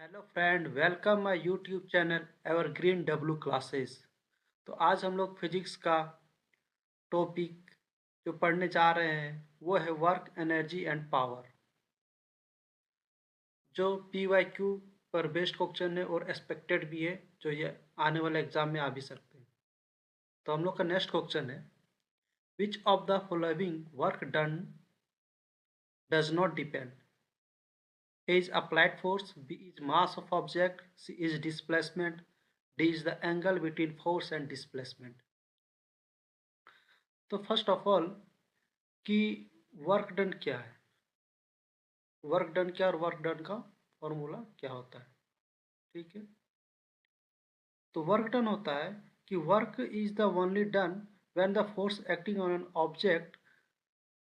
Hello friend, welcome my YouTube channel evergreen W classes. तो आज हम लोग फिजिक्स का टॉपिक जो पढ़ने जा रहे हैं वो है वर्क, एनर्जी एंड पावर, जो PYQ पर बेस्ड क्वेश्चन है और एक्सपेक्टेड भी है, जो ये आने वाले एग्जाम में आ भी सकते हैं। तो हम लोग का नेक्स्ट क्वेश्चन है, विच of the following work done does not depend? A is applied force, B is mass of object, C is displacement, D is the angle between force and displacement. तो फर्स्ट ऑफ ऑल कि work done क्या है, work done क्या और work done का formula क्या होता है। ठीक है, तो वर्क डन होता है कि work is the only done when the force acting on an object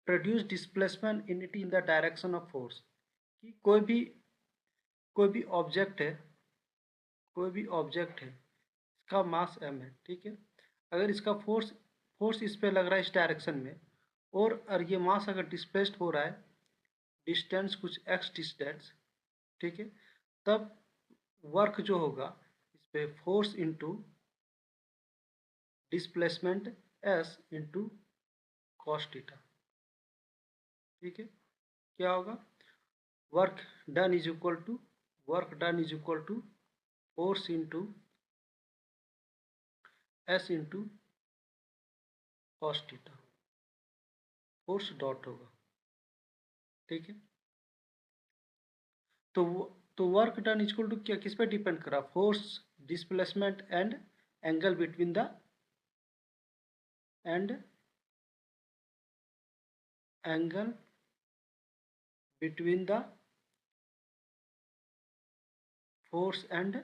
produce displacement in it in the direction of force. कि कोई भी ऑब्जेक्ट है, कोई भी ऑब्जेक्ट है, इसका मास m है। ठीक है, अगर इसका फोर्स फोर्स इस पे लग रहा है इस डायरेक्शन में, और ये मास अगर डिस्प्लेस्ड हो रहा है डिस्टेंस कुछ x डिस्टेंस, ठीक है, तब वर्क जो होगा इस पे force into displacement s into cos theta. ठीक है, क्या होगा, work done is equal to force into s into cos theta, force dot होगा। ठीक है, तो वर्क डन इक्वल टू क्या, किस पे डिपेंड करा, force, displacement and angle between the end angle between the force and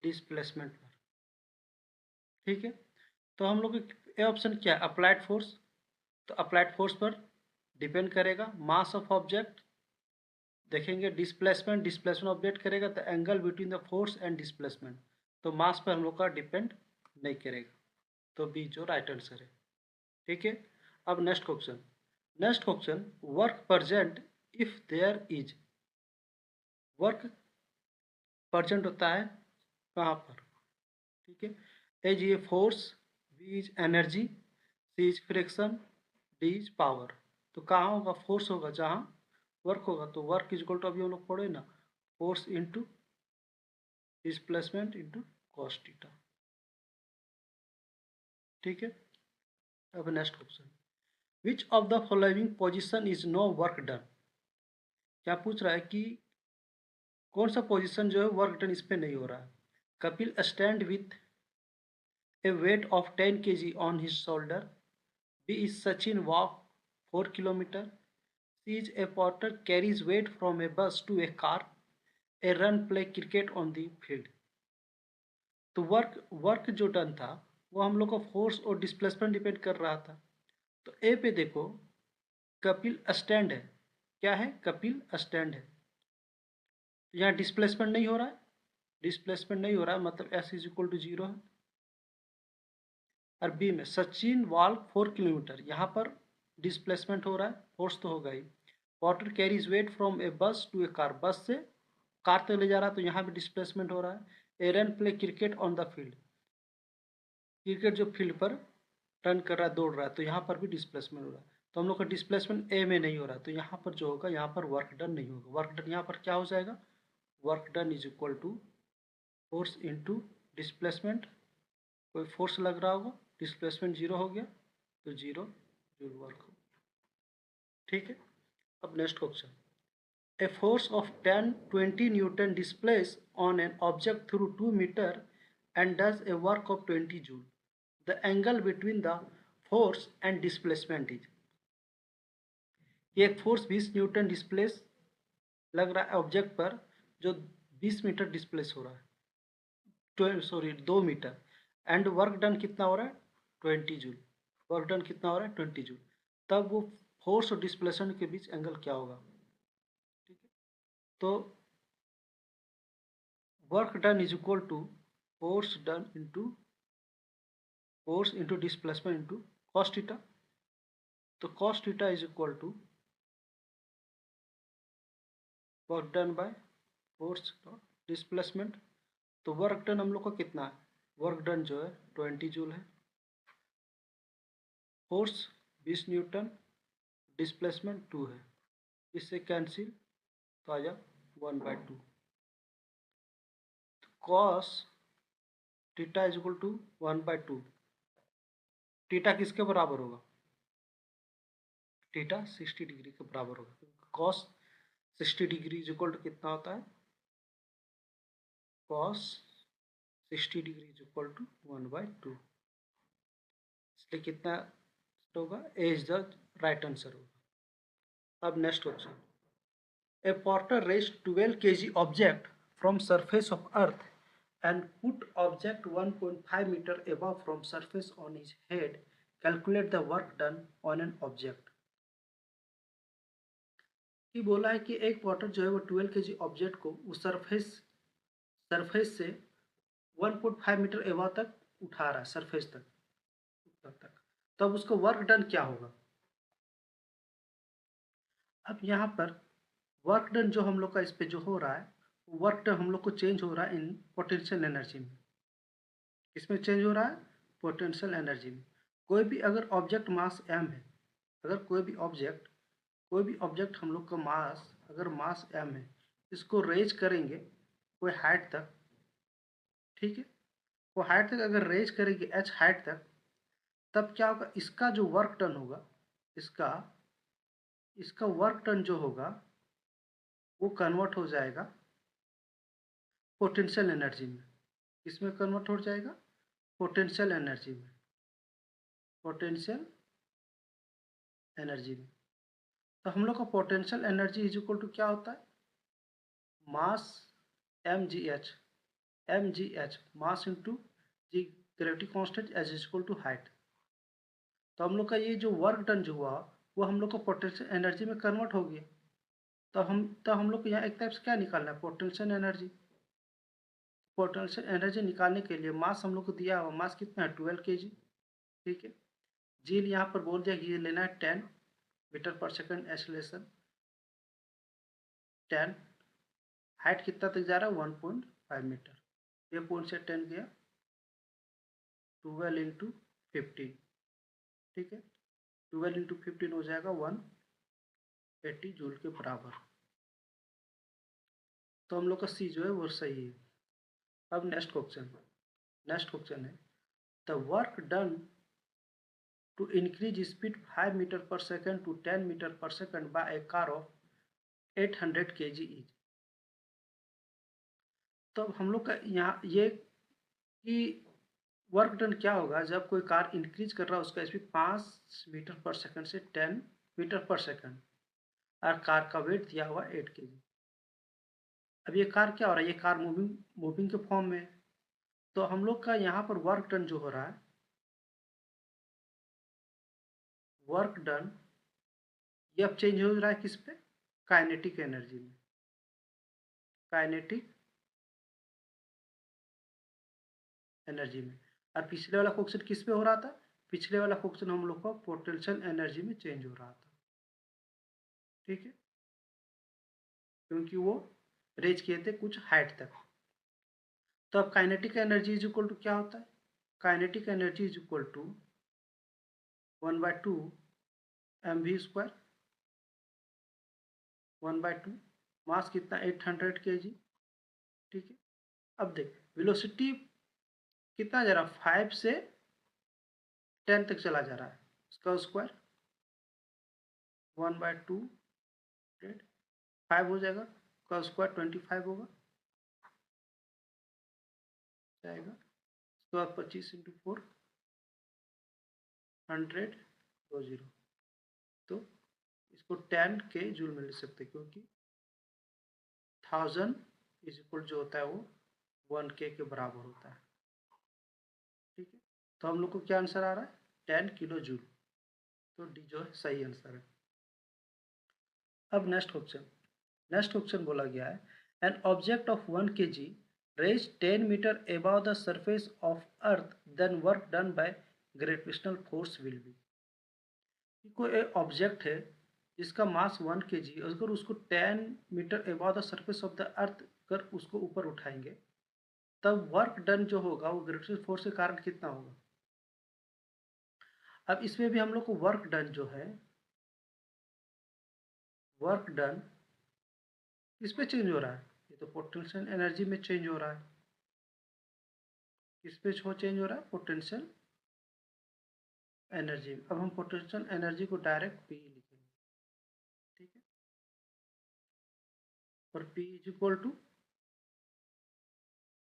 displacement पर। ठीक है, तो हम लोग ये ऑप्शन क्या है, अप्लाइड फोर्स, तो अप्लाइड फोर्स पर डिपेंड करेगा। मास ऑफ ऑब्जेक्ट देखेंगे, डिस्प्लेसमेंट डिस्प्लेसमेंट ऑब्जेक्ट करेगा, तो angle between the force and displacement, तो मास पर हम लोग का डिपेंड नहीं करेगा, तो बी जो राइट आंसर है। ठीक है, अब next question work present if there is, work present होता है कहाँ पर। ठीक है, एज ये force, B is energy, C is friction, D is power. तो कहाँ होगा, फोर्स होगा जहाँ वर्क होगा, तो वर्क इज इक्वल टू अभी हम लोग पढ़े ना, force into displacement into cos theta. ठीक है, अब next question, which of the following position is no work done? क्या पूछ रहा है कि कौन सा पोजिशन जो है वर्क डन इस पर नहीं हो रहा है। Kapil stand with a weight of 10 kg on his shoulder, B is Sachin walk 4 kilometer, C is a porter carries weight from a bus to a car, a run play cricket on the field। तो work जो done था वो हम लोग को force और displacement depend कर रहा था। तो ए पे देखो, कपिल स्टैंड है, क्या है, कपिल स्टैंड है, तो यहाँ डिस्प्लेसमेंट नहीं हो रहा है, डिस्प्लेसमेंट नहीं हो रहा है, मतलब एस इज इक्वल टू 0 है। और बी में सचिन वॉक 4 किलोमीटर, यहाँ पर डिस्प्लेसमेंट हो रहा है, फोर्स तो होगा ही। वाटर कैरीज वेट फ्रॉम ए बस टू ए कार, बस से कार तक ले जा रहा है, तो यहाँ भी डिस्प्लेसमेंट हो रहा है। A run play cricket on the field, cricket जो फील्ड पर रन कर रहा है, दौड़ रहा है, तो यहाँ पर भी डिस्प्लेसमेंट हो रहा है। तो हम लोग का डिस्प्लेसमेंट ए में नहीं हो रहा है, तो यहाँ पर जो होगा, यहाँ पर वर्क डन नहीं होगा। वर्क डन यहाँ पर क्या हो जाएगा, work done is equal to force into displacement, कोई फोर्स लग रहा होगा, डिस्प्लेसमेंट 0 हो गया, तो 0 जूल वर्क हो। ठीक है, अब next question, a force of 10-20 newton displace on an object through 2 metre and does a work of 20 joule, the angle between the force and displacement is. एक फोर्स 20 न्यूटन डिस्प्लेस लग रहा है object पर, जो 20 मीटर डिस्प्लेस हो रहा है, sorry 2 metre, and work done कितना हो रहा है, 20 जूल। वर्क डन कितना हो रहा है, 20 जूल। तब वो फोर्स और डिस्प्लेसमेंट के बीच एंगल क्या होगा। ठीक है, तो work done is equal to force into displacement into cos theta. तो cos theta is equal to work done by force displacement. तो वर्क डन हम लोग का कितना है, वर्क डन जो है 20 जूल है, फोर्स 20 न्यूटन, डिस्प्लेसमेंट 2 है, इससे कैंसिल तो आ जाए 1/2। Cos theta is equal to 1/2। Theta किसके बराबर होगा, थीटा 60 डिग्री के बराबर होगा। Cos 60 degree is equal to कितना होता है, cos 60 degree is equal to 1/2, इसलिए कितना होगा, A is the right answer होगा। अब next question, a porter raised 12 kg object from surface of earth and put object 1.5 meter above from surface on his head. Calculate the work done on an object। ये बोला है कि एक Potter जो है वो 12 kg ऑब्जेक्ट को उस सरफेस से 1.5 मीटर एबव तक उठा रहा है, सरफेस तक तब उसका वर्क डन क्या होगा। अब यहाँ पर वर्क डन जो हम लोग का इस पे जो हो रहा है, वर्क डन हम लोग को चेंज हो रहा है इन पोटेंशियल एनर्जी में। किसमें चेंज हो रहा है, पोटेंशियल एनर्जी में। कोई भी अगर ऑब्जेक्ट मास m है, अगर कोई भी ऑब्जेक्ट हम लोग का मास अगर मास m है, इसको रेज करेंगे कोई हाइट तक, ठीक है, वो हाइट तक अगर रेज करेंगे h हाइट तक, तब क्या होगा, इसका जो वर्क डन होगा, इसका वर्क डन जो होगा वो कन्वर्ट हो जाएगा पोटेंशियल एनर्जी में। इसमें कन्वर्ट हो जाएगा पोटेंशियल एनर्जी में, पोटेंशियल एनर्जी में। तो हम लोग का potential energy is equal to क्या होता है, mass mgh mass into g gravity constant as equal to height. तो हम लोग का ये जो वर्क डन जो हुआ वो हम लोग को पोटेंशियल एनर्जी में कन्वर्ट हो गया। तो हम लोग को यहाँ एक टाइप से क्या निकालना है, पोटेंशियल एनर्जी। पोटेंशियल एनर्जी निकालने के लिए मास हम लोग को दिया हुआ, मास कितना है 12 kg, ठीक है। जील यहाँ पर बोल दिया कि ये लेना है 10 मीटर पर सेकंड एक्सेलरेशन, 10, हाइट कितना तक जा रहा है 1.5 मीटर, ये पॉइंट से 10 गया 12 इंटू 15, ठीक है, 12 इंटू 15 हो जाएगा 180 जूल के बराबर। तो हम लोग का सी जो है वो सही है। अब नेक्स्ट क्वेश्चन है the work done to increase speed 5 meter per second to 10 meter per second by a car of 800 kg each। तो अब हम लोग का यहाँ ये कि वर्क डन क्या होगा जब कोई कार इंक्रीज कर रहा है उसका स्पीड 5 मीटर पर सेकंड से 10 मीटर पर सेकंड, और कार का वेट दिया हुआ 8 kg। अब ये कार क्या हो रहा है, ये कार मूविंग के फॉर्म में। तो हम लोग का यहाँ पर वर्क डन जो हो रहा है, वर्क डन ये अब चेंज हो रहा है किस पे, काइनेटिक एनर्जी में, काइनेटिक एनर्जी में। और पिछले वाला क्वेश्चन किस पे हो रहा था, पिछले वाला क्वेश्चन हम लोग को पोटेंशियल एनर्जी में चेंज हो रहा था, ठीक है, क्योंकि वो रेज किए थे कुछ हाइट तक। तो अब kinetic energy is equal to क्या होता है, kinetic energy is equal to 1/2 mv², 1/2, mass कितना 800 kg, ठीक है। अब देख वेलोसिटी कितना जा रहा है, 5 से 10 तक चला जा रहा है, इसका स्क्वायर 1/2 5 हो जाएगा, का स्क्वायर 25 होगा जाएगा, उसके बाद 25 इंटू 4 100 तो इसको 10 के जूल में लिख सकते क्योंकि 1000 इज इक्वल जो होता है वो 1 के बराबर होता है, ठीक है। तो हम लोग को क्या आंसर आ रहा है 10 किलो जूल, तो डी जो है सही आंसर है। अब नेक्स्ट क्वेश्चन बोला गया है N object of 1 kg raised 10 meter above the surface of earth then work done by gravitational force will be। कोई ऑब्जेक्ट है जिसका मास 1 kg, अगर उसको 10 metre above the surface of the earth कर उसको ऊपर उठाएंगे, तब वर्क डन जो होगा वो ग्रेविटेशनल फोर्स के कारण कितना होगा। अब इसमें भी हम लोग को वर्क डन जो है, वर्क डन किस पे चेंज हो रहा है, ये तो पोटेंशियल एनर्जी में चेंज हो रहा है। किस पे चेंज हो रहा है, पोटेंशियल एनर्जी। अब हम पोटेंशियल एनर्जी को डायरेक्ट पी लिखेंगे, ठीक है। और p is equal to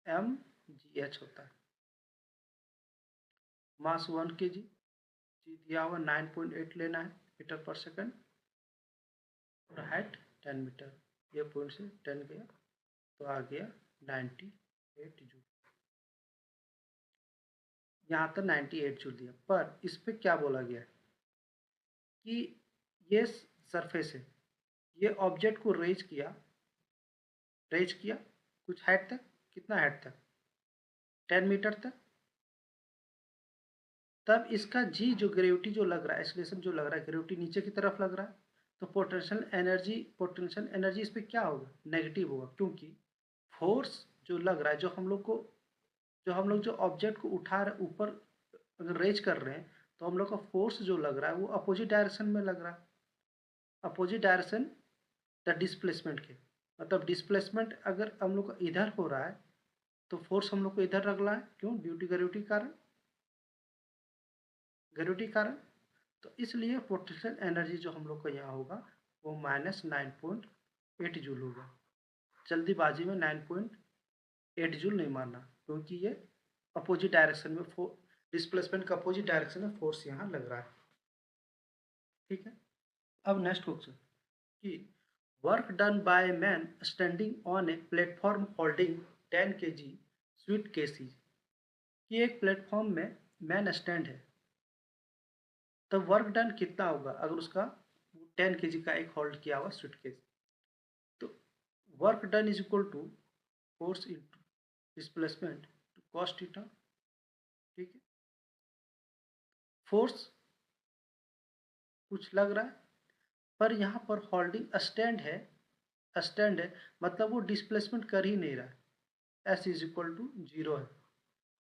m g h होता है। मास 1 kg, जी दिया हुआ 9.8 लेना है मीटर पर सेकंड, और हाइट 10 मीटर। ये पॉइंट से 10 गया तो आ गया 98 जूल। यहाँ तक 98 जूल दिया, पर इस पे क्या बोला गया है कि ये सरफेस है, ये ऑब्जेक्ट को रेज किया कुछ हाइट तक, कितना हाइट तक, 10 मीटर तक। तब इसका जी जो ग्रेविटी जो लग रहा है, एक्सेलरेशन जो लग रहा है, ग्रेविटी नीचे की तरफ लग रहा है, तो पोटेंशियल एनर्जी इस पर क्या होगा, नेगेटिव होगा, क्योंकि फोर्स जो लग रहा है, जो हम लोग जो ऑब्जेक्ट को उठा रहे ऊपर अगर रेज कर रहे हैं, तो हम लोग का फोर्स जो लग रहा है वो अपोजिट डायरेक्शन में लग रहा है, अपोजिट डायरेक्शन द डिस्प्लेसमेंट के। मतलब डिस्प्लेसमेंट अगर हम लोग का इधर हो रहा है तो फोर्स हम लोग को इधर लग रहा है, क्यों, ड्यू टू ग्रेविटी कारण। तो इसलिए पोटेंशियल एनर्जी जो हम लोग का यहाँ होगा वो -9.8 जूल होगा। जल्दीबाजी में 9.8 जूल नहीं मारना, क्योंकि ये अपोजिट डायरेक्शन में डिस्प्लेसमेंट का अपोजिट डायरेक्शन में फोर्स यहाँ लग रहा है, ठीक है। अब नेक्स्ट क्वेश्चन कि work done by man standing on a platform holding 10 kg sweet cases, कि एक प्लेटफॉर्म में मैन स्टैंड है, तो वर्क डन कितना होगा अगर उसका 10 kg का एक होल्ड किया हुआ सूटकेस। तो work done is equal to force into displacement to cos theta, ठीक है। फोर्स कुछ लग रहा है, पर यहाँ पर होल्डिंग स्टैंड है, मतलब वो डिस्प्लेसमेंट कर ही नहीं रहा है, एस इज इक्वल टू 0 है।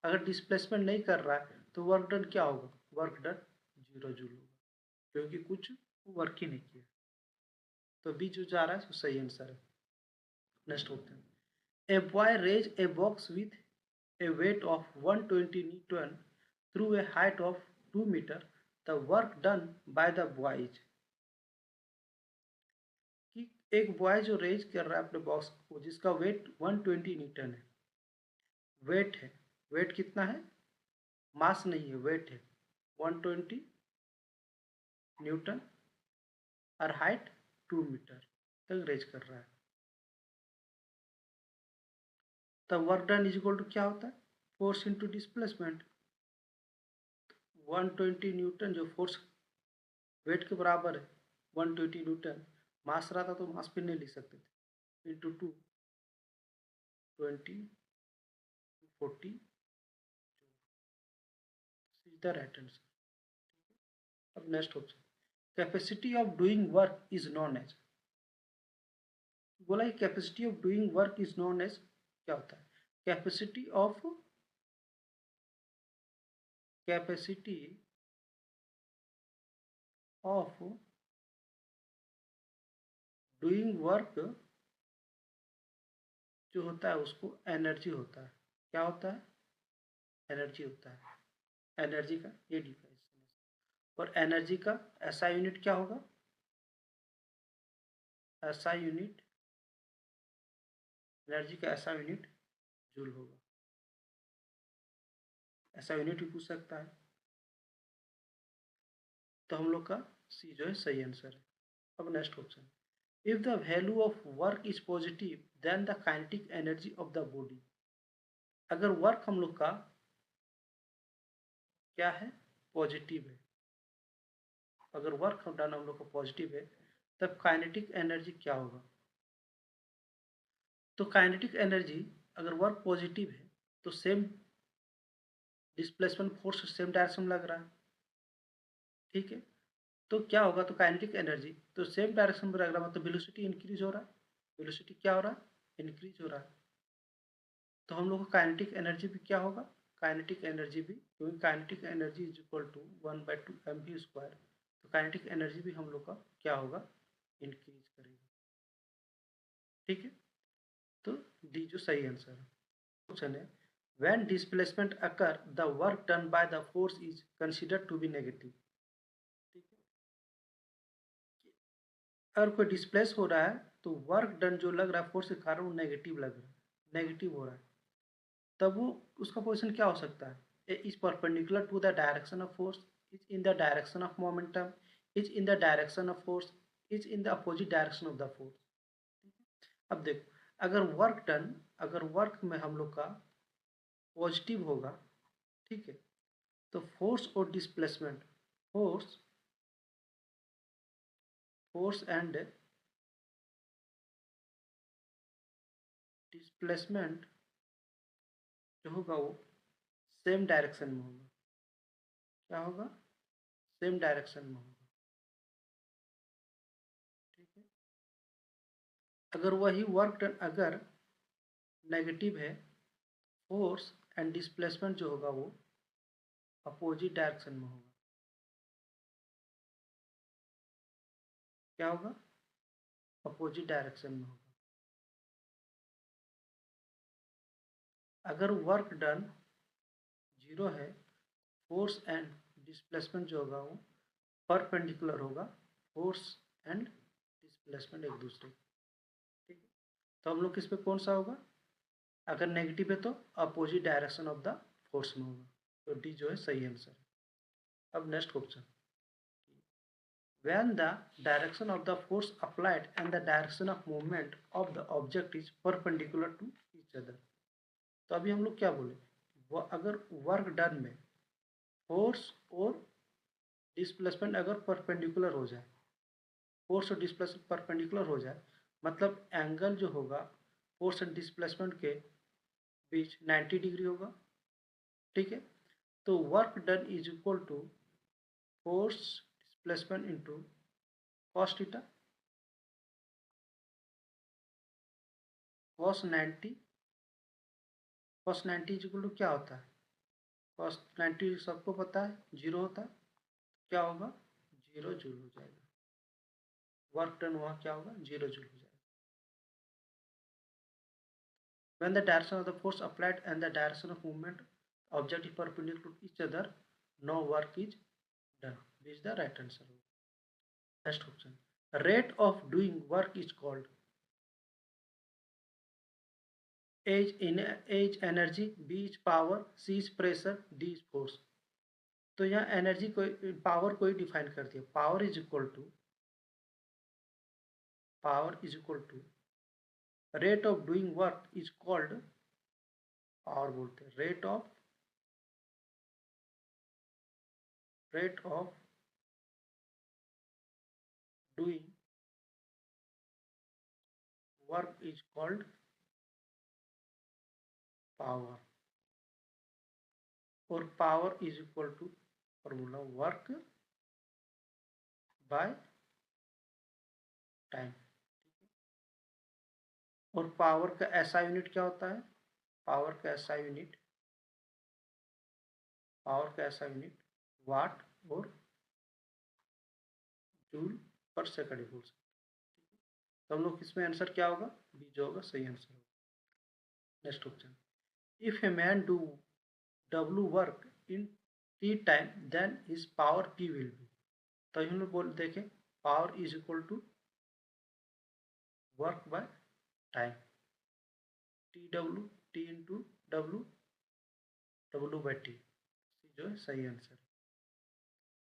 अगर डिस्प्लेसमेंट नहीं कर रहा है तो वर्क डन क्या होगा, वर्क डन 0 जूल होगा, क्योंकि कुछ वर्क ही नहीं किया। तो बी जो जा रहा है वो सही आंसर है। नेक्स्ट होते हैं, a boy raise a box with a weight of 120 Newton through a height of 2 meter, the work done by the boy is, कि एक बॉय जो रेज कर रहा है अपने बॉक्स को जिसका वेट 120 न्यूटन है, वेट कितना है, मास नहीं है, वेट है 120 न्यूटन और हाइट 2 मीटर तक रेज कर रहा है। तब work done is equal to क्या होता है, फोर्स इंटू डिस्प्लेसमेंट। 120 न्यूटन जो फोर्स वेट के बराबर है, 120 न्यूटन, मास रहा था तो मास पे नहीं लिख सकते थे, इंटू 2 20 40 द राइट आंसर। अब next option, capacity of doing work is known as, बोला capacity of doing work is known as क्या होता है, कैपेसिटी ऑफ डूइंग वर्क जो होता है उसको एनर्जी होता है, क्या होता है, एनर्जी होता है, एनर्जी का ये डिफाइनेशन है। और एनर्जी का एसआई यूनिट क्या होगा, एसआई यूनिट, एनर्जी का एसआई यूनिट जूल होगा, ऐसा यूनिट भी पूछ सकता है। तो हम लोग का सी जो है सही आंसर है। अब next question, if the value of work is positive then the kinetic energy of the body, अगर वर्क हम लोग का क्या है, पॉजिटिव है, अगर वर्क डन हम लोग का पॉजिटिव है तब काइनेटिक एनर्जी क्या होगा। तो काइनेटिक एनर्जी अगर वर्क पॉजिटिव है तो same displacement force same direction लग रहा है, ठीक है। तो क्या होगा, तो काइनेटिक एनर्जी तो सेम डायरेक्शन में रहेगा, मतलब वेलोसिटी इंक्रीज हो रहा है, वेलोसिटी क्या हो रहा है, इंक्रीज हो रहा है। तो हम लोग का काइनेटिक एनर्जी भी क्या होगा, काइनेटिक एनर्जी भी, क्योंकि kinetic energy is equal to 1/2 mv², तो काइनेटिक एनर्जी भी हम लोग का क्या होगा, इंक्रीज करेगा। ठीक है, तो डी जो सही आंसर है। क्वेश्चन है, when displacement occur the work done by the force is considered to be negative. ठीक है, अगर कोई डिस्प्लेस हो रहा है तो वर्क डन जो लग रहा है फोर्स के कारण वो नेगेटिव लग रहा है, नेगेटिव हो रहा है, तब वो उसका पोजीशन क्या हो सकता है, A is perpendicular to the direction of force, is in the direction of momentum, is in the direction of force, is in the opposite direction of the force. अब देखो, अगर वर्क डन, अगर work में हम लोग का positive होगा, ठीक है, तो फोर्स और displacement, force force and displacement जो होगा वो सेम डायरेक्शन में होगा। क्या होगा, सेम डायरेक्शन में होगा। ठीक है, अगर वही वर्क डन अगर नेगेटिव है, फोर्स एंड डिस्प्लेसमेंट जो होगा वो अपोजिट डायरेक्शन में होगा। क्या होगा, अपोजिट डायरेक्शन में होगा। अगर वर्क डन जीरो है, फोर्स एंड डिस्प्लेसमेंट जो होगा वो परपेंडिकुलर होगा, फोर्स एंड डिस्प्लेसमेंट एक दूसरे। ठीक है, तो हम लोग किस पे कौन सा होगा, अगर नेगेटिव है तो opposite direction of the force में होगा, तो डी जो है सही आंसर है। अब next question, when the direction of the force applied and the direction of movement of the object is perpendicular to each other। तो अभी हम लोग क्या बोले, अगर वर्क डन में फोर्स और डिस्प्लेसमेंट अगर परपेंडिकुलर हो जाए, फोर्स और डिस्प्लेसमेंट परपेंडिकुलर हो जाए, मतलब एंगल जो होगा फोर्स एंड डिस्प्लेसमेंट के बीच 90 डिग्री होगा। ठीक है, तो work done is equal to force displacement into cos theta, cos 90, cos 90 is equal to क्या होता है, कॉस 90 सबको पता है जीरो होता है, क्या होगा, जीरो जूल हो जाएगा, वर्क डन वहाँ क्या होगा, जीरो जूल हो जाएगा। When the direction of the force applied and the direction of movement object is perpendicular to each other, no work is done. This is the right answer. Next option. Rate of doing work is called A is energy, B is power, C is pressure, D is force। तो यहाँ energy को, power को ही define कर दिया, power is equal to rate of doing work is called, और बोलते हैं rate of doing work is called power, और power is equal to formula work by time. और पावर का ऐसा यूनिट क्या होता है, पावर का ऐसा यूनिट, वाट और जूल पर सेकंड बोल सकते। तो हम लोग इसमें आंसर क्या होगा, बी जो होगा सही आंसर होगा। Next question, if a man do W work in T time then his power P will be. तो हम लोग बोल देखें, power is equal to work by time, T W, T into W, W by T, जो है सही answer.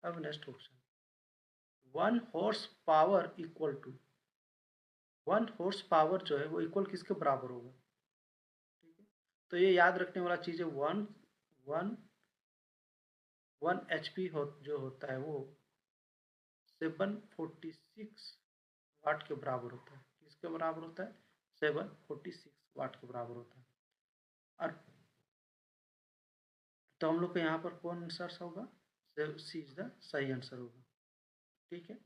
अब next question, 1 horsepower equal to, 1 horsepower जो है वो इक्वल किसके बराबर होगा। ठीक है, तो ये याद रखने वाला चीज़ है, वन वन 1 HP जो होता है वो 746 वाट के बराबर होता है। किसके बराबर होता है, 746 वाट के बराबर होता है। और तो हम लोग को यहाँ पर कौन आंसर होगा, सी इज द सही आंसर होगा। ठीक है।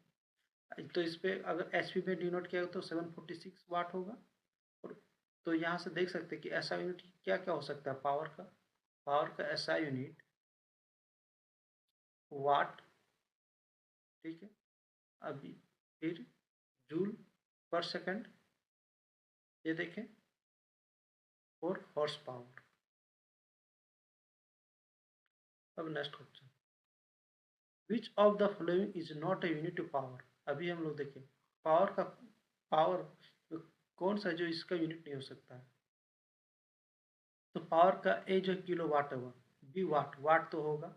तो इस पे अगर एचपी में डिनोट किया तो 746 वाट होगा। और तो यहाँ से देख सकते हैं कि एसआई यूनिट क्या क्या हो सकता है पावर का एसआई यूनिट वाट, ठीक है। अभी फिर जूल पर सेकंड, ये देखें, और हॉर्स पावर। अब next question, which of the following is not a unit of power. अभी हम लोग देखें पावर कौन सा जो इसका यूनिट नहीं हो सकता है। तो पावर का ए जो किलो वाट होगा, बी वाट तो होगा,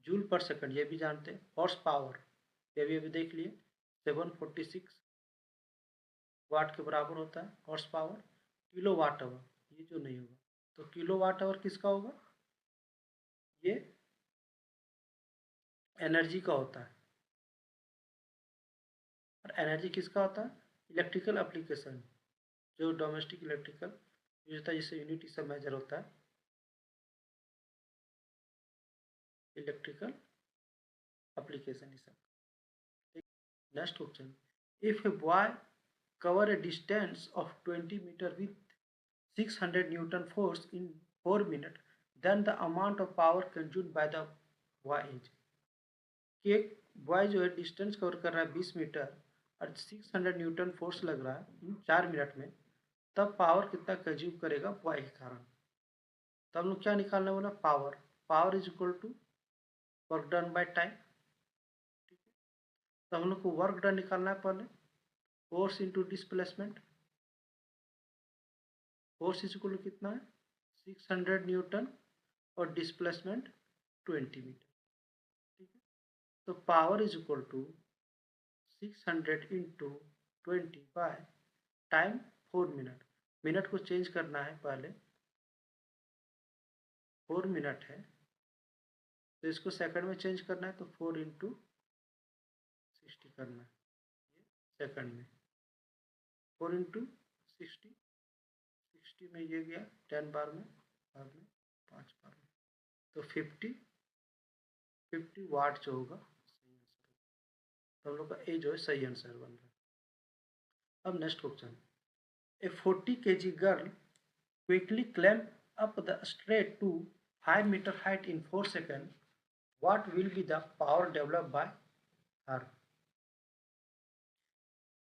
जूल पर सेकंड ये भी जानते हैं, हॉर्स पावर ये भी अभी देख लिए 746 वाट के बराबर होता है horsepower. Kilowatt hour ये जो नहीं होगा, तो किलो वाट आवर किसका होगा, ये एनर्जी का होता है। और एनर्जी किसका होता है, इलेक्ट्रिकल एप्लीकेशन, जो डोमेस्टिक इलेक्ट्रिकल यूज होता है, जिससे यूनिट इससे मेजर होता है, इलेक्ट्रिकल एप्लीकेशन इस सब। Next question, if a boy cover a distance of 20 meter with 600 Newton force in 4 minutes, then the amount of power consumed by the boy is। कि एक बॉय जो है डिस्टेंस कवर कर रहा है 20 मीटर और 600 न्यूटन फोर्स लग रहा है 4 मिनट में, तब पावर कितना कंज्यूम करेगा बॉय के कारण। तब हम लोग क्या निकालने वाला, power is equal to work done by time. तो हम लोग को वर्क डन निकालना है पहले, force into displacement. Force is equal to कितना है 600 न्यूटन और डिस्प्लेसमेंट 20 मीटर, ठीक है। तो power is equal to 600 into 20 by time 4 minute. Minute को चेंज करना है पहले, 4 मिनट है तो इसको सेकंड में चेंज करना है, तो 4 इंटू 60 करना है, ये सेकंड में 4 इंटू 60, 60 में ये गया 10 बार में, 5 बार में, तो 50 वाट जो होगा सही आंसर। तो हम लोग का ए जो है सही आंसर बन रहा है। अब next question, A 40 kg girl quickly climb up the straight to 5 meter height in 4 seconds. What will be the power developed by her?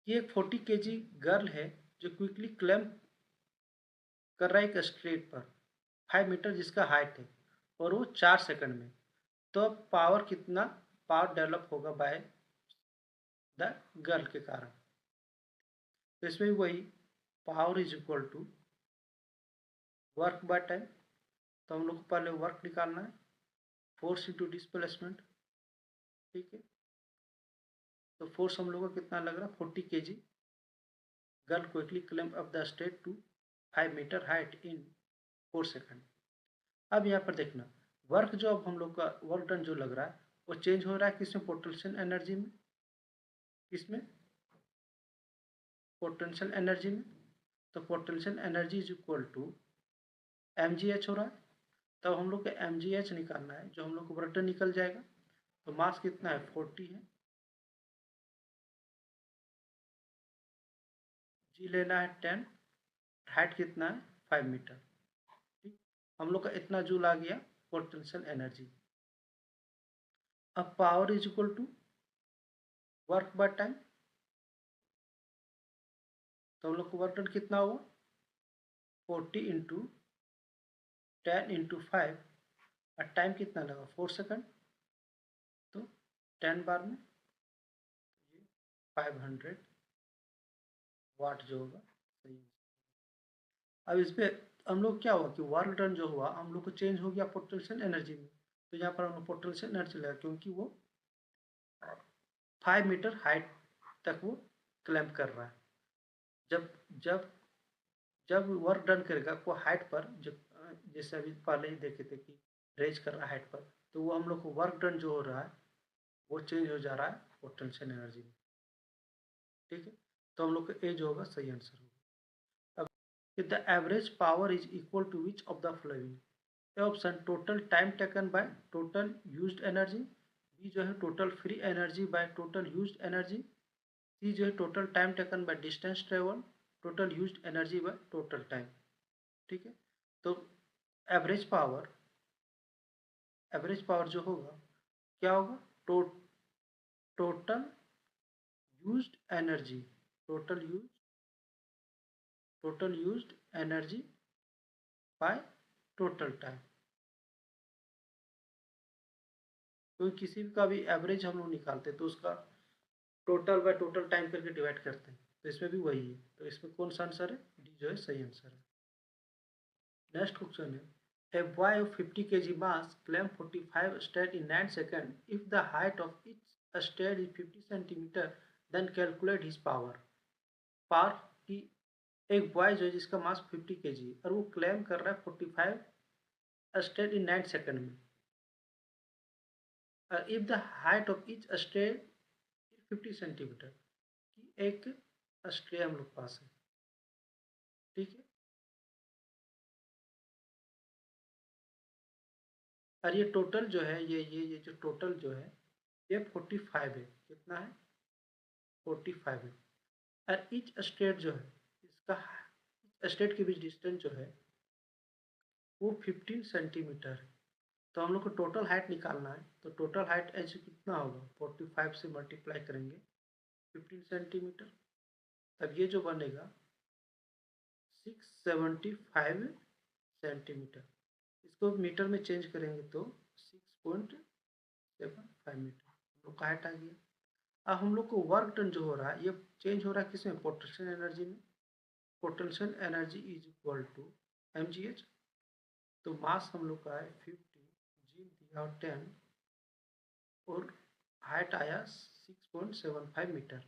ये एक 40 kg गर्ल है जो क्विकली क्लाइंब कर रहा है एक स्ट्रेट पर 5 मीटर जिसका हाइट है, और वो 4 सेकंड में। तो पावर डेवलप होगा बाय द गर्ल के कारण। तो इसमें वही power is equal to work by time. तो हम लोग को पहले वर्क निकालना है, फोर्स इंटू डिस्प्लेसमेंट, ठीक है। तो फोर्स हम लोग को कितना लग रहा है 40 kg, girl quickly climb up the state to 5 metre height in 4 second. अब यहाँ पर देखना वर्क जो अब हम लोग का वर्क डन जो लग रहा है वो चेंज हो रहा है किसमें, पोटेंशियल एनर्जी में, किसमें, पोटेंशियल एनर्जी में। तो potential energy is equal to mgh हो रहा है। तब हम लोग को mgh निकालना है, जो हम लोग को वर्क डन निकल जाएगा। तो मास कितना है 40 है, जी लेना है 10, हाइट कितना है 5 मीटर, ठीक। हम लोग का इतना जूल आ गया पोटेंशियल एनर्जी। अब power is equal to work by time. तो हम लोग को वर्क डन कितना होगा 40 इंटू 10 इंटू 5, और टाइम कितना लगा 4 सेकंड। तो 10 बार में ये 500 वाट जो होगा सही। अब इस पे हम लोग क्या हुआ कि वर्क डन जो हुआ हम लोग को चेंज हो गया पोटेंशियल एनर्जी में। तो यहाँ पर हम लोग पोटेंशियल एनर्जी लगा क्योंकि वो 5 मीटर हाइट तक वो क्लाइंब कर रहा है। जब जब जब वर्क डन करेगा वो हाइट पर, जब जैसे अभी पहले ही देखे थे कि रेज कर रहा है हाइट पर, तो वो हम लोग को वर्क डन जो हो रहा है वो चेंज हो जा रहा है पोटेंशियल एनर्जी में, ठीक है। तो हम लोग का ए जो होगा सही आंसर होगा। अब the average power is equal to which of the following. A option total time taken by total used energy, B जो है total free energy by total used energy, C जो है total time taken by distance travel, total used energy by total time. ठीक है, तो average power जो होगा क्या होगा, total used energy, total used energy by total time. क्योंकि किसी का भी एवरेज हम लोग निकालते हैं तो उसका टोटल बाय टोटल टाइम करके डिवाइड करते हैं, तो इसमें भी वही है। तो इसमें कौन सा आंसर है, डी जो है सही आंसर है। नेक्स्ट क्वेश्चन है, a boy of 50 kg mass climb 45 step in 9 second if the height of each step is 50 centimetre then calculate his power. Power की एक बॉय जो है जिसका मास 50 kg है और वो क्लेम कर रहा है 45 स्टेप इन 9 सेकंड में, और if the height of each step 50 centimetre की एक स्टेप हम लोग पास है। ठीक है, और ये टोटल जो है ये जो टोटल जो है ये 45 है। कितना है, 45 है। और ईच स्टेट जो है इसका स्टेट के बीच डिस्टेंस जो है वो 15 सेंटीमीटर है। तो हम लोग को टोटल हाइट निकालना है, तो टोटल हाइट ऐसे कितना होगा, 45 से मल्टीप्लाई करेंगे 15 सेंटीमीटर, तब ये जो बनेगा 675 सेंटीमीटर। इसको मीटर में चेंज करेंगे तो 6.75 मीटर हम लोग का हाइट आ गया। अब हम लोग को वर्क डन जो हो रहा है ये चेंज हो रहा है किसमें, पोटेंशियल एनर्जी में। Potential energy is equal to mgh। तो मास हम लोग का है 50, जी दिया और 10, और हाइट आया 6.75 मीटर।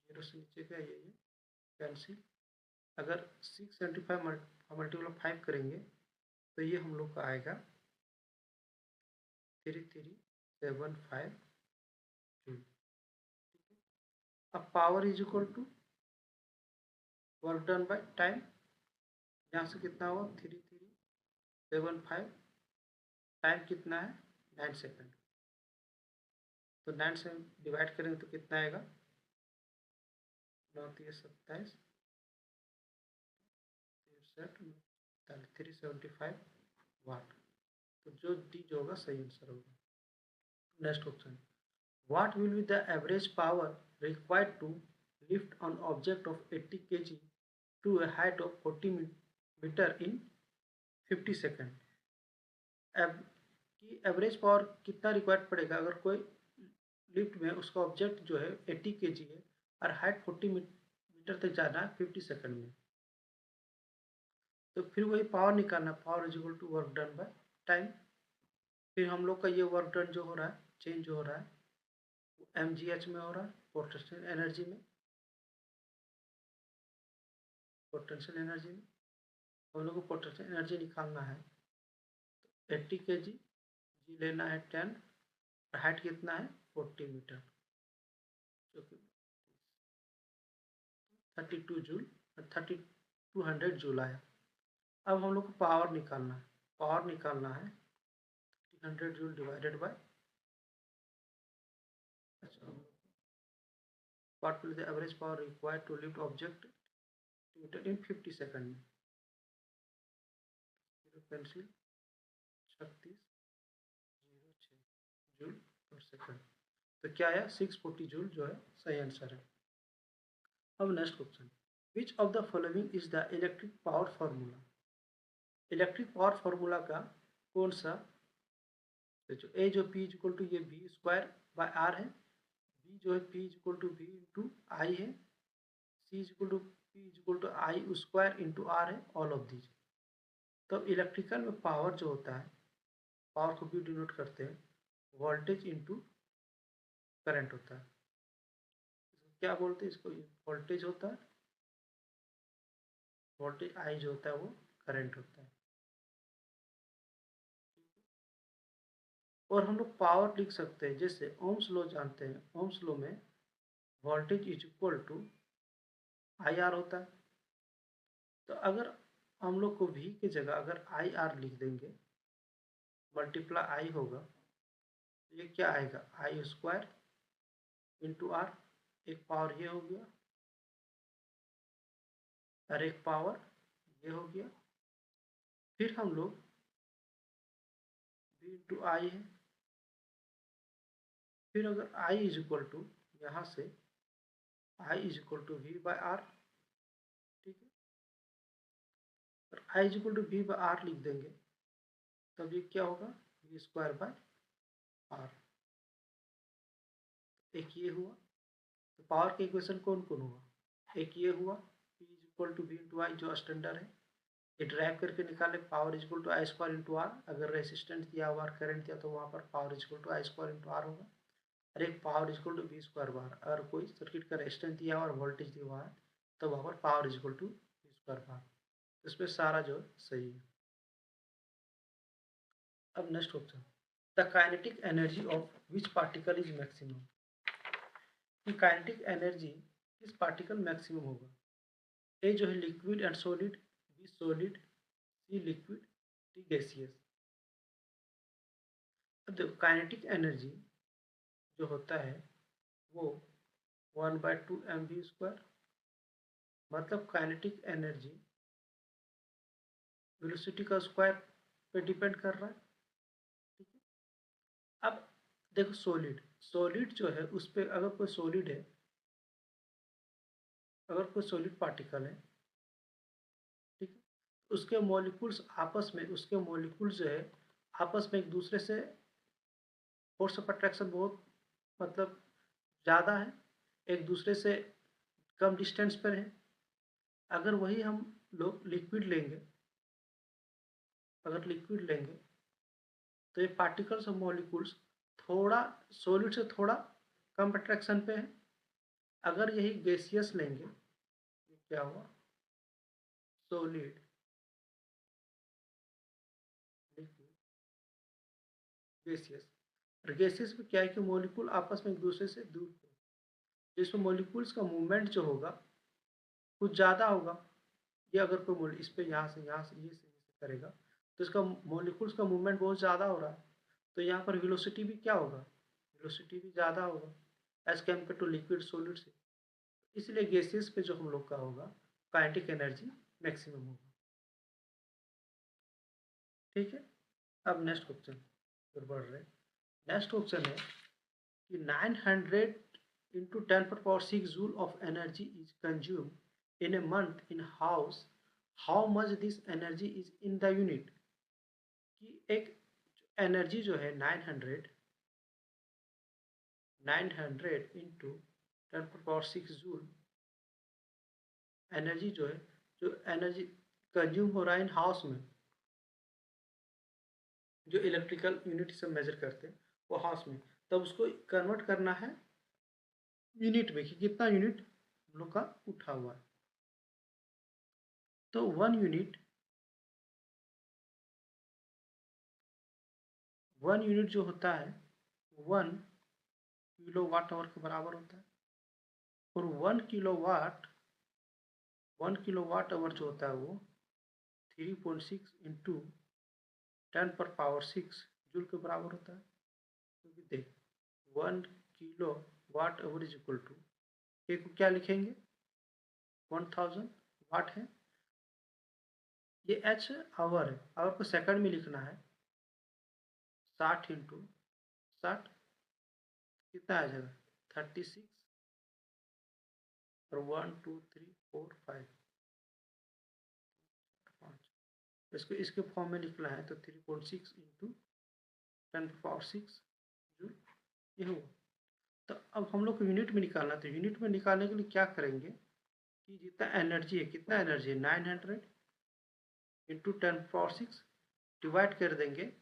जीरो से नीचे का ये कैंसिल। अगर 675 मल्टीप्लाई 5 करेंगे तो ये हम लोग का आएगा 3375 जूल। अब power is equal to work done by time, यहाँ से कितना हुआ 3375, टाइम कितना है 9 सेकंड, तो 9 से डिवाइड करेंगे तो कितना आएगा 9 27 375 वाट। तो जो डी जो होगा सही आंसर होगा। Next question, what will be the average power required to lift an object of 80 kg to a height of 40 metre in 50 second. की एवरेज पावर कितना रिक्वायर्ड पड़ेगा अगर कोई लिफ्ट में उसका ऑब्जेक्ट जो है 80 kg है और हाइट 40 मीटर तक जाना है 50 सेकेंड में। तो फिर वही पावर निकालना, power is equal to work done by time. फिर हम लोग का ये वर्क डन जो हो रहा है, चेंज हो रहा है, वो mgh में हो रहा है, पोटेंशियल एनर्जी में। पोटेंशियल एनर्जी में हम लोग को पोटेंशियल एनर्जी निकालना है, तो 80 kg, जी लेना है 10, हाइट कितना है 40 मीटर, जो कि 32 जूल, 3200 जूल आया। अब हम लोग को पावर निकालना है, पावर निकालना है 100 joule divided by, what will the average power required to lift object in 50 second में। पेंसिल 3606 जूल पर सेकंड, तो क्या है 640 जूल जो है सही आंसर है। अब next question, which of the following is the electric power formula. Electric power formula का कौन सा, जो ए जो पी इज इक्वल टू ये बी स्क्वायर बाय आर है, बी जो है P is equal to B into I है, C is equal to P is equal to I square into R है, ऑल ऑफ दीज। तो electrical में power जो होता है, पावर को भी डिनोट करते हैं वोल्टेज इंटू करंट होता है। इसको क्या बोलते हैं, इसको वोल्टेज होता है, वोल्टेज आई जो होता है वो करंट होता है। और हम लोग पावर लिख सकते हैं, जैसे ओम्स लॉ जानते हैं, ओम्स लॉ में voltage is equal to I R होता है। तो अगर हम लोग को वी की जगह अगर आई आर लिख देंगे, मल्टीप्लाई आई होगा ये क्या आएगा, आई स्क्वायर इंटू आर, एक पावर ये हो गया और एक पावर ये हो गया। फिर हम लोग v इंटू आई है, फिर अगर i इज इक्वल टू यहाँ से i is equal to v by r, ठीक है, और i is equal to v by r लिख देंगे, तब ये क्या होगा, वी स्क्वायर बाय आर। एक ये हुआ, तो पावर के इक्वेशन कौन कौन हुआ, एक ये हुआ p is equal to V into I जो स्टैंडर्ड है, ये ड्राइव करके निकाले power is equal to I square into R. अगर रेसिस्टेंस दिया हुआ करंट दिया तो वहाँ पर power is equal to I square into R होगा, और एक power is equal to we square bar. अगर कोई सर्किट का रेजिस्टेंस दिया हुआ और वोल्टेज दिया हुआ है तो वहाँ पर power is equal to we square bar. इसमें सारा जो सही है। अब next question, the kinetic energy of which particle is maximum. Kinetic energy किस पार्टिकल मैक्सिमम होगा, ए जो है liquid and solid, B solid, C liquid, D gaseous. अब देखो काइनेटिक एनर्जी जो होता है वो 1/2 mv², मतलब काइनेटिक एनर्जी वेलोसिटी का स्क्वायर पे डिपेंड कर रहा है, ठीक है। अब देखो सॉलिड, सॉलिड जो है उस पर अगर कोई सॉलिड है, अगर कोई सॉलिड पार्टिकल है, ठीक है, उसके मॉलिक्यूल्स आपस में, उसके मॉलिक्यूल्स जो है आपस में एक दूसरे से फोर्स ऑफ अट्रैक्शन बहुत मतलब ज़्यादा है, एक दूसरे से कम डिस्टेंस पर है। अगर वही हम लोग लिक्विड लेंगे, अगर लिक्विड लेंगे तो ये पार्टिकल्स और मॉलिक्यूल्स थोड़ा सॉलिड से थोड़ा कम अट्रैक्शन पे है। अगर यही गैसियस लेंगे तो क्या हुआ, सॉलिड लिक्विड गैसियस। और गैसियस में क्या है कि मॉलिक्यूल आपस में एक दूसरे से दूर है, जिसमें मॉलिक्यूल्स का मूवमेंट जो होगा कुछ ज़्यादा होगा। ये अगर कोई इस पर यहाँ से ये से करेगा तो इसका मॉलिक्यूल्स का मूवमेंट बहुत ज़्यादा हो रहा है, तो यहाँ पर वेलोसिटी भी क्या होगा, वेलोसिटी भी ज़्यादा होगा as compare to liquid solid से। इसलिए गैसेस पे जो हम लोग का होगा काइनेटिक एनर्जी मैक्सिमम होगा, ठीक है। अब नेक्स्ट क्वेश्चन पर बढ़ रहे, नेक्स्ट क्वेश्चन है कि 900 into 10⁶ joule of energy is consume in a month in house, how much this energy is in the unit. कि एक एनर्जी जो है 900 इंटू 10⁶ जूल एनर्जी जो है, जो एनर्जी कंज्यूम हो रहा है इन हाउस में, जो इलेक्ट्रिकल यूनिट से मेजर करते हैं वो हाउस में, तब उसको कन्वर्ट करना है यूनिट में कि कितना यूनिट हम लोग का उठा हुआ है। तो 1 यूनिट जो होता है 1 किलोवाट आवर के बराबर होता है। और 1 किलोवाट आवर जो होता है वो 3.6 इंटू 10⁶ जूल के बराबर होता है। क्योंकि देख 1 kilowatt hour is equal to, एक को क्या लिखेंगे 1000 वाट है, ये एच आवर है, आवर को सेकंड में लिखना है, 60 इंटू 60 कितना आ जाएगा 36, और 1 2 3 4 5 5, इसको इसके फॉर्म में लिखना है तो 3.6 इंटू 10⁶ जूल ये हुआ। तो अब हम लोग को यूनिट में निकालना, तो यूनिट में निकालने के लिए क्या करेंगे कि जितना एनर्जी है, कितना एनर्जी है 900 इंटू 10⁶ डिवाइड कर देंगे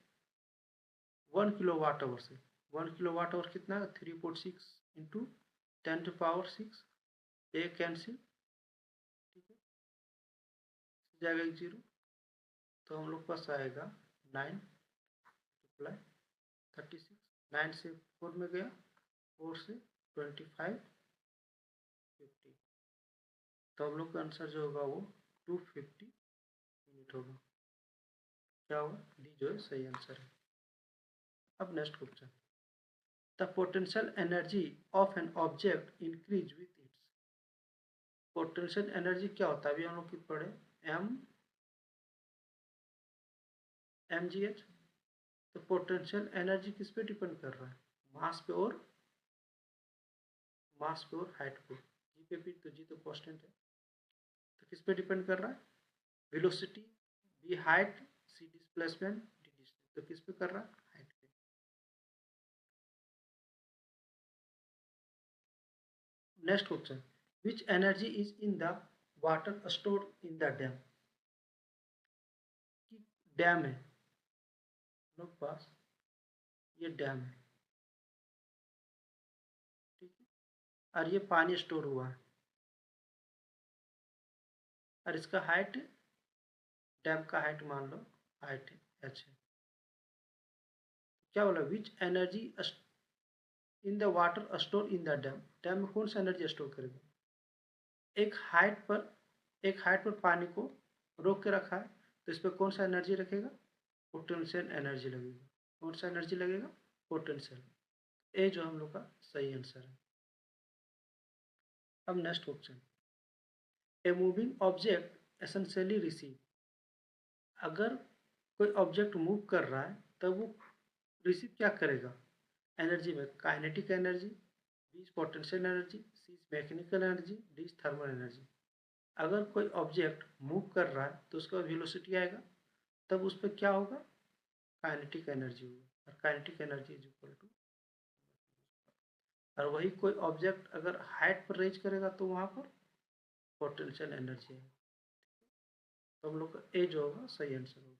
1 किलोवाट आवर से। 1 किलोवाट आवर कितना है 3.6 इंटू 10⁶, एक कैंसिल, ठीक है, जाएगा 1 0, तो हम लोग पास आएगा 9 × 36, 9 से 4 में गया, 4 से 25 50, तो हम लोग का आंसर जो होगा वो 250 यूनिट होगा। क्या होगा, डी जो है सही आंसर है। अब next question, the potential energy of an object increase with its. Potential energy क्या होता है, अभी हम लोग पढ़े mgh। तो पोटेंशियल एनर्जी किस पे डिपेंड कर रहा है, मास पे और हाइट पे। जी पे भी, तो जी तो कांस्टेंट है, तो किस पे डिपेंड कर रहा है, वेलोसिटी, बी हाइट, सी डिस्प्लेसमेंट, डी डिस्टेंस। तो किस पे कर रहा है, हाइट पे। Next question, which energy is in the water stored in the dam. Dam है लोग पास, ये डैम है, ठीक है, और ये पानी स्टोर हुआ है, और इसका हाइट, डैम का हाइट मान लो हाइट है h है। क्या बोला, which energy in the water store in the dam. Dam में कौन सा एनर्जी स्टोर करेगा, एक हाइट पर पानी को रोक के रखा है, तो इस पर कौन सा एनर्जी रखेगा, पोटेंशियल एनर्जी लगेगा। कौन सा एनर्जी लगेगा, पोटेंशियल। ए जो हम लोग का सही आंसर है। अब next question, a moving object essentially receive. अगर कोई ऑब्जेक्ट मूव कर रहा है तब वो रिसीव क्या करेगा, एनर्जी में kinetic energy, B potential energy, C mechanical energy, D thermal energy. अगर कोई ऑब्जेक्ट मूव कर रहा है तो उसका वेलोसिटी आएगा, तब उस पर क्या होगा, काइनेटिक एनर्जी होगा, और kinetic energy is equal to. और वही कोई ऑब्जेक्ट अगर हाइट पर रेज करेगा तो वहाँ पर पोटेंशियल एनर्जी है। तो हम लोग का ए जो होगा सही आंसर होगा।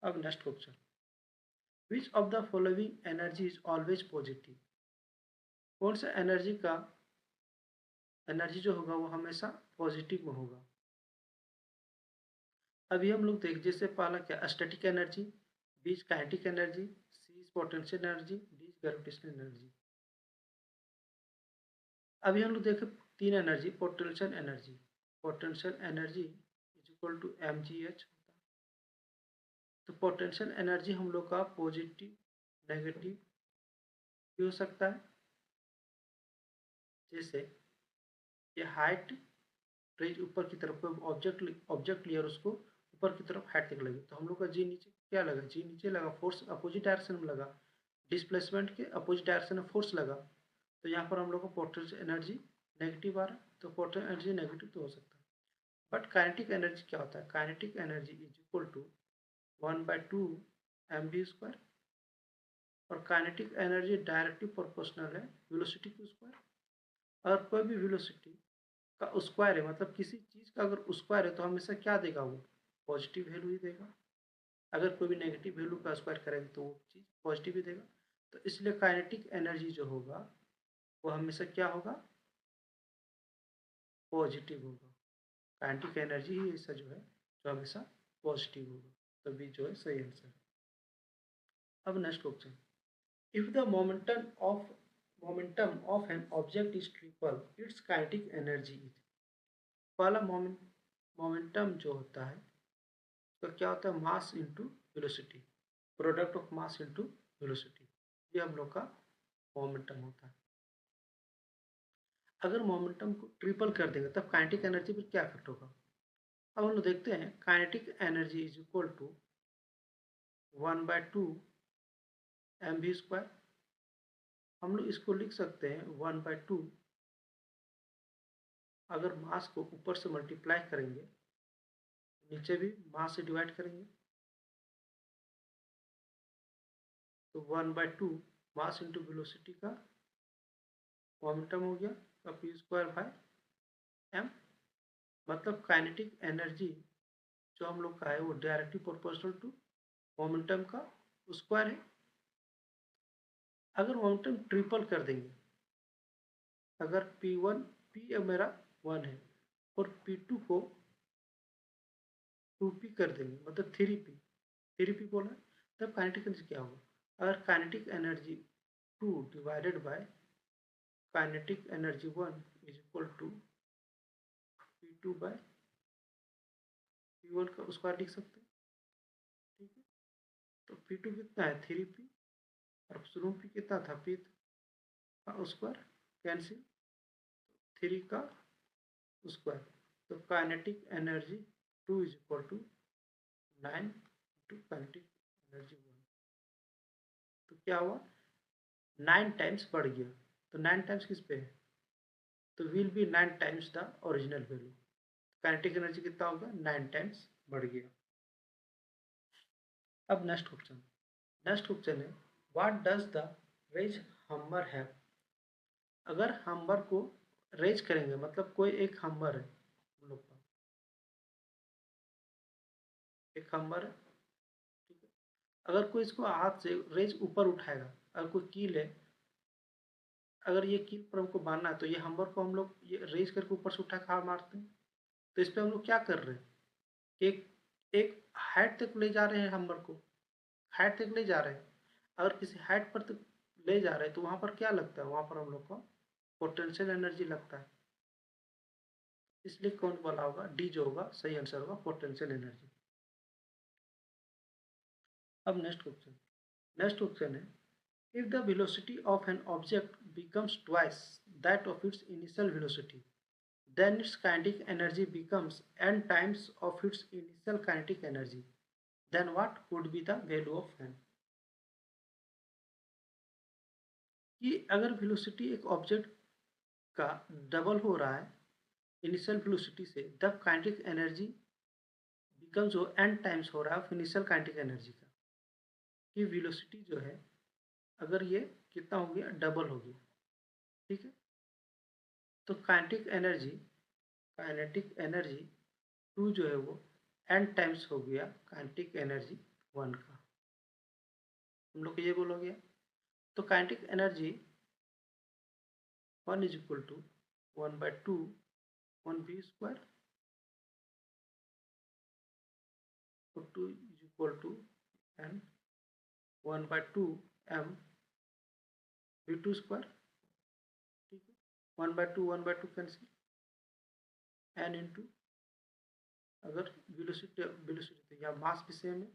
अब next question, which of the following energy is always positive. कौन सा एनर्जी जो होगा वो हमेशा पॉजिटिव में होगा। अभी हम लोग देख, जैसे पहला क्या, static energy, B kinetic energy, C potential energy, D gravitational energy. अभी हम लोग देखें तीन energy, potential energy. Potential energy is equal to mgh। तो पोटेंशियल एनर्जी हम लोग का पॉजिटिव, नेगेटिव भी हो सकता है। जैसे ये हाइट रेज ऊपर की तरफ, कोई ऑब्जेक्ट लिया और उसको ऊपर की तरफ हाइट तक लगी, तो हम लोग का जी नीचे क्या लगा, जी नीचे लगा, फोर्स अपोजिट डायरेक्शन में लगा, डिस्प्लेसमेंट के अपोजिट डायरेक्शन में फोर्स लगा, तो यहाँ पर हम लोग को पोटेंशियल एनर्जी नेगेटिव आ रहा है। तो पोटेंशियल एनर्जी नेगेटिव तो हो सकता है। बट काइनेटिक एनर्जी क्या होता है, kinetic energy is equal to 1/2 mv²। और काइनेटिक एनर्जी डायरेक्टली प्रोपोर्शनल है वेलोसिटी के स्क्वायर। और कोई भी वेलोसिटी का स्क्वायर है, मतलब किसी चीज़ का अगर स्क्वायर है तो हमेशा क्या देगा, वो पॉजिटिव वैल्यू ही देगा। अगर कोई भी नेगेटिव वैल्यू का स्क्वायर करेंगे तो वो चीज़ पॉजिटिव ही देगा। तो इसलिए काइनेटिक एनर्जी जो होगा वो हमेशा क्या होगा, पॉजिटिव होगा। काइनेटिक एनर्जी ही ऐसा जो है जो हमेशा पॉजिटिव होगा। तो बी जो है सही आंसर है। अब next question, if the momentum of an object is triple, it's kinetic energy is. पहला मोमेंटम जो होता है तो क्या होता है, mass into velocity, product of mass into velocity, ये हम लोग का मोमेंटम होता है। अगर मोमेंटम को ट्रिपल कर देंगे तब काइनेटिक एनर्जी पर क्या इफेक्ट होगा। अब हम लोग देखते हैं, kinetic energy is equal to 1/2 mv²। हम लोग इसको लिख सकते हैं 1/2, अगर मास को ऊपर से मल्टीप्लाई करेंगे, नीचे भी मास से डिवाइड करेंगे, तो 1/2 मास इंटू वेलोसिटी का मोमेंटम हो गया, और p²/m। मतलब काइनेटिक एनर्जी जो हम लोग का है वो डायरेक्टली प्रोपोर्शनल टू मोमेंटम का स्क्वायर है। अगर मोमेंटम ट्रिपल कर देंगे, अगर p मेरा 1 है और p2 को 2p कर देंगे, मतलब 3p बोला है, तब काइनेटिक एनर्जी क्या होगा। अगर kinetic energy 2 divided by kinetic energy 1 is equal to p2/p1 का स्क्वायर लिख सकते हैं, ठीक है। तो p2 कितना है, 3p, और शुरू में कितना था, पी का स्क्वायर कैंसिल, 3 का स्क्वायर, तो kinetic energy 2 is equal to 9 to kinetic energy 1। तो क्या हुआ, 9 टाइम्स बढ़ गया। तो 9 टाइम्स किस पे है, तो will be 9 times the original value. Kinetic energy कितना होगा, 9 टाइम्स बढ़ गया। अब नेक्स्ट क्वेश्चन है what does the raise hammer have. अगर हम्बर को रेज करेंगे, मतलब कोई एक हम्बर है हम लोग का, एक हम्बर है, ठीक है। अगर कोई इसको हाथ से रेज ऊपर उठाएगा, अगर कोई कील है, अगर ये कील पर हमको मारना है, तो ये हम्बर को हम लोग ये रेज करके ऊपर से उठा के हाथ मारते हैं। तो इस पर हम लोग क्या कर रहे हैं, एक एक हाइट तक ले जा रहे हैं हम्बर को, हाइट तक ले जा रहे हैं। अगर किसी हाइट पर तक ले जा रहे हैं तो वहाँ पर क्या लगता है, वहाँ पर हम लोग को पोटेंशियल एनर्जी लगता है। इसलिए कौन बोला होगा, डी जो होगा सही आंसर होगा, पोटेंशियल एनर्जी। अब नेक्स्ट क्वेश्चन है if the velocity of an object becomes twice that of its initial velocity, then its kinetic energy becomes n times of its initial kinetic energy, then what would be the value of n। कि अगर velocity एक object का double हो रहा है initial velocity से, तब kinetic energy become जो n टाइम्स हो रहा है इनिशियल काइनेटिक एनर्जी का, कि वेलोसिटी जो है अगर ये कितना हो गया, डबल हो गया, ठीक है। तो काइनेटिक एनर्जी 2 जो है वो n टाइम्स हो गया काइनेटिक एनर्जी 1 का, हम लोग को ये बोलोगे। तो kinetic energy 1 is equal to 1/2 1v square, और 2 is equal to n 1/2 m v2 square, ठीक है। 1/2 कैंसिल, n इंटू अगर वेलोसिटी या मास भी सेम है,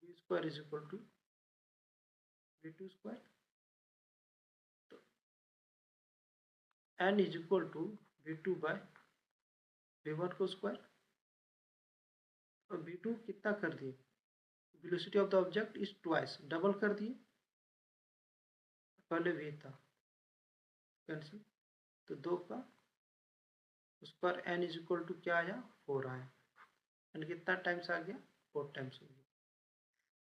v square is equal to v2 square, तो n is equal to v2/v1 को square, और v2 कितना कर दिए, velocity of the object is twice, double कर दिए, पहले v था कैंसिल, तो 2 का square n is equal to क्या आया, 4 आया, यानी कितना टाइम्स आ गया, 4 टाइम्स हो गया।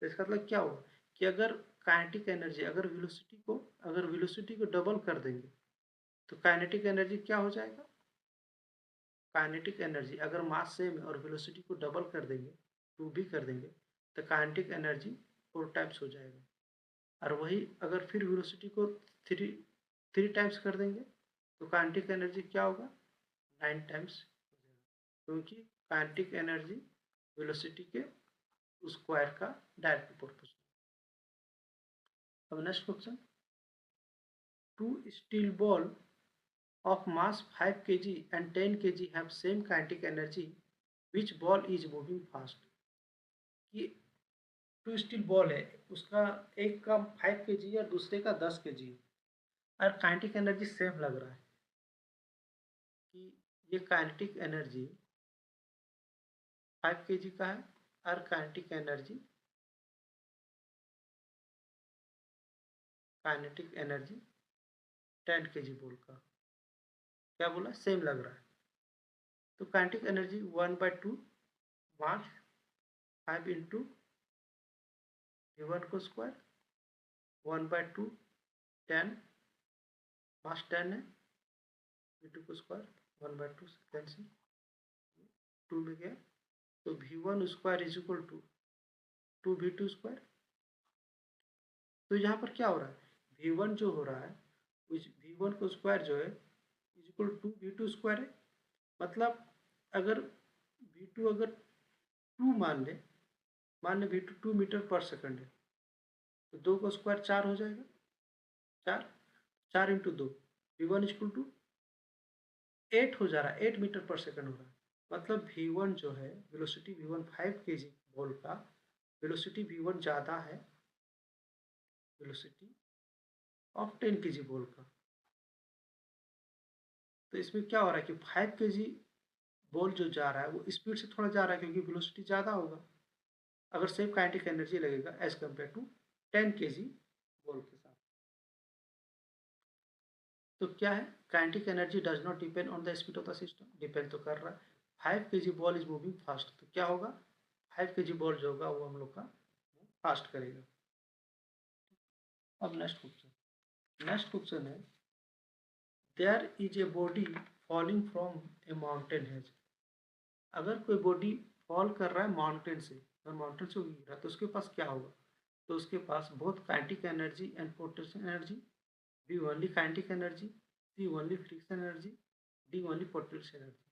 तो इसका मतलब क्या हुआ कि अगर काइनेटिक एनर्जी अगर वेलोसिटी को डबल कर देंगे तो काइनेटिक एनर्जी क्या हो जाएगा, काइनेटिक एनर्जी अगर मास सेम है और वेलोसिटी को डबल कर देंगे, 2 भी कर देंगे, तो काइनेटिक एनर्जी 4 टाइम्स हो जाएगा। और वही अगर फिर वेलोसिटी को 3 टाइम्स कर देंगे तो काइनेटिक एनर्जी क्या होगा, 9 टाइम्स हो जाएगा, क्योंकि काइनेटिक एनर्जी वेलोसिटी के स्क्वायर का डायरेक्ट प्रोपोर्शनल। अब next question, 2 steel ball of mass 5 kg and 10 kg have same kinetic energy, which ball is moving fast। कि 2 स्टील बॉल है, उसका एक का 5 kg और दूसरे का 10 kg है, और काइनेटिक एनर्जी सेम लग रहा है, कि ये काइनेटिक एनर्जी 5 kg का है और काइनेटिक एनर्जी 10 kg बॉल का, क्या बोला, सेम लग रहा है। तो काइनेटिक एनर्जी 1/2 मास 5 इंटू v1 को स्क्वायर, 1/2 10 मास 10 है, v2 को स्क्वायर 1/2 कैंसिल, 2 में गया, तो v1 square is equal to 2v2 square. तो यहाँ पर क्या हो रहा है, v1 जो हो रहा है v1 को स्क्वायर जो है is equal to v2 square है, मतलब अगर v2 अगर 2 मान ले v2 2 मीटर पर सेकंड है, तो 2 का स्क्वायर 4 हो जाएगा, 4 इंटू 2 v1 इक्वल टू 8 हो जा रहा है, 8 मीटर पर सेकंड हो रहा है। मतलब v1 जो है वेलोसिटी v1 5 kg बॉल का वेलोसिटी v1 ज़्यादा है वेलोसिटी ऑफ 10 kg बॉल का। तो इसमें क्या हो रहा है कि 5 kg बॉल जो जा रहा है वो स्पीड से थोड़ा जा रहा है क्योंकि वेलोसिटी ज़्यादा होगा अगर सेम काइनेटिक एनर्जी लगेगा as compare to 10 kg ball के साथ। तो क्या है, kinetic energy does not depend on the speed of the system, depend तो कर रहा है। 5 kg ball is moving fast, तो क्या होगा, 5 kg बॉल जो होगा वो हम लोग का फास्ट करेगा। अब नेक्स्ट क्वेश्चन है, there is a body falling from a mountain height. अगर कोई बॉडी फॉल कर रहा है माउंटेन से, अगर माउंटेन से गिर रहा है तो उसके पास क्या होगा, तो उसके पास both kinetic energy and potential energy, B only kinetic energy, C only friction energy, D only potential energy.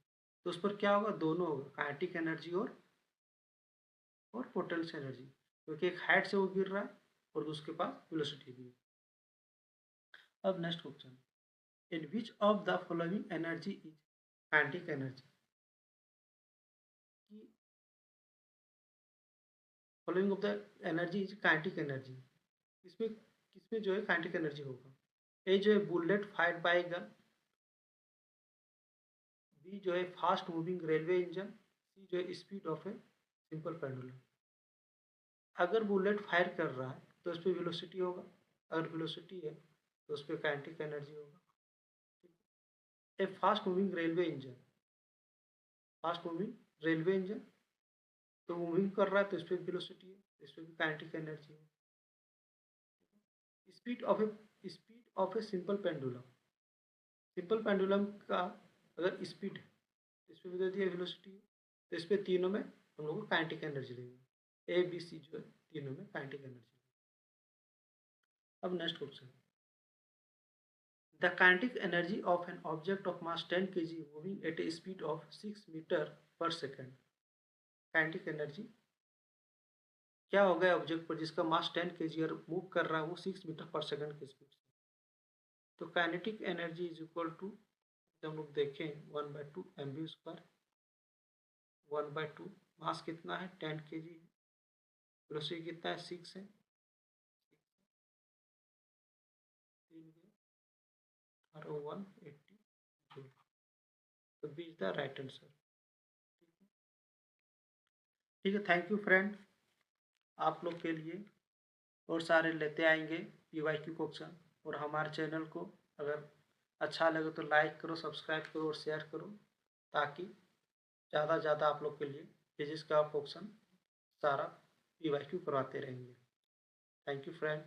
तो उस पर क्या होगा, दोनों होगा, काइनेटिक एनर्जी और पोटेंशियल एनर्जी, क्योंकि एक हाइट से वो गिर रहा है और उसके पास वेलोसिटी भी है। अब next question, in which of the following energy is kinetic energy. Following of the energy is kinetic energy, इसमें किसमें जो है काइनेटिक एनर्जी होगा। ए जो है bullet fired by gun, B जो है fast moving railway engine, C जो है speed of a simple pendulum. अगर बुलेट फायर कर रहा है तो उस पर वेलोसिटी होगा, अगर वेलोसिटी है तो उस पर काइनेटिक एनर्जी होगा। A fast moving railway engine, fast moving railway engine तो मूविंग कर रहा है तो इस पर वेलोसिटी है, इस पर भी काइनेटिक एनर्जी है। Speed of a simple pendulum, simple pendulum का अगर स्पीड है इस पर भी दे दिया वेलोसिटी है, तो इस पर तीनों में हम लोग को काइनेटिक एनर्जी लगेगी, ए बी सी जो है तीनों में काइनेटिक एनर्जी। अब next question, the kinetic energy of an object of mass 10 kg moving at a speed of 6 metre per second. Kinetic energy क्या हो गया ऑब्जेक्ट पर जिसका मास 10 kg और मूव कर रहा है वो 6 मीटर पर सेकेंड की स्पीड से। तो kinetic energy is equal to, हम लोग देखें 1/2 mv², 1/2 मास कितना है 10 kg, वेलोसिटी कितना है 6 है, 3 और 180 जूल। तो B is the right answer. ठीक है, थैंक यू फ्रेंड, आप लोग के लिए और सारे लेते आएंगे PYQ क्वेश्चन। और हमारे चैनल को अगर अच्छा लगे तो लाइक करो, सब्सक्राइब करो और शेयर करो, ताकि ज़्यादा से ज़्यादा आप लोग के लिए फिजिक्स का क्वेश्चन सारा PYQ करवाते रहेंगे। Thank you friend.